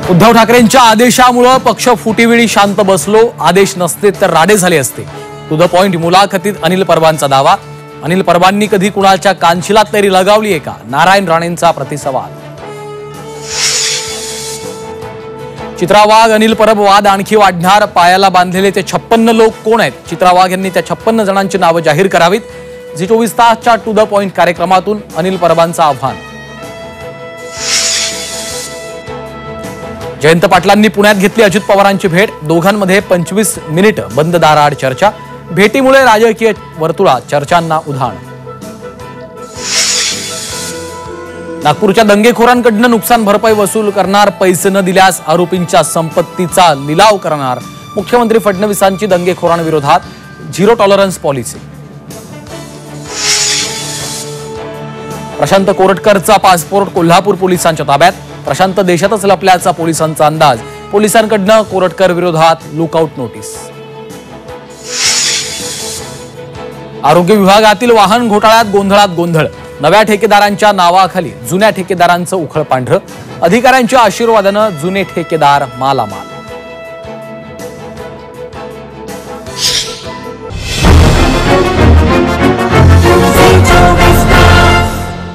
उद्धव ठाकरेंच्या आदेशामुळे पक्ष फुटीवेळी शांत बसलो, आदेश नसते तर राडे झाले असते। टू द पॉइंट मुलाखतीत अनिल परबांचा दावा। अनिल परबांनी कधी कुणाच्या कानशिलात तरी लगावली आहे का? नारायण राणेंचा प्रतिसवाल। चित्रा वाघ अनिल परब वाद आणखी वाढणार, पायाला बांधलेले ते 56 लोक कोण आहेत? चित्रा वाघ यांनी त्या 56 जणांची नावे जाहीर करावीत। झी 24 तासच्या टू द पॉइंट कार्यक्रमातून अनिल परबांचं आव्हान। जयंत पाटलांनी पुण्यात घेतली अजित पवारांची भेट, दोघांमध्ये 25 मिनिट बंद दाराआड चर्चा। भेटीमुळे राजकीय वर्तुळात चर्चांना उधाण। नागपूरच्या दंगेखोरांकडून नुकसान भरपाई वसूल करणार, पैसे न दिल्यास आरोपींच्या संपत्तीचा लिलाव करणार। मुख्यमंत्री फडणवीसांची दंगेखोरांविरोधात झिरो टॉलरन्स पॉलिसी। प्रशांत कोरटकरचा पासपोर्ट कोल्हापूर पोलिसांच्या ताब्यात, प्रशांत देशातच लपल्याचा पोलिसांचा अंदाज। पोलिसांकडून कोरटकर विरोधात लुकआउट नोटीस। आरोग्य विभागातील वाहन घोटाळ्यात गोंधळात गोंधळ, नव्या ठेकेदारांच्या नावाखाली जुन्या ठेकेदारांचं उखळ पांढरं। अधिकाऱ्यांच्या आशीर्वादानं जुने ठेकेदार मालामाल।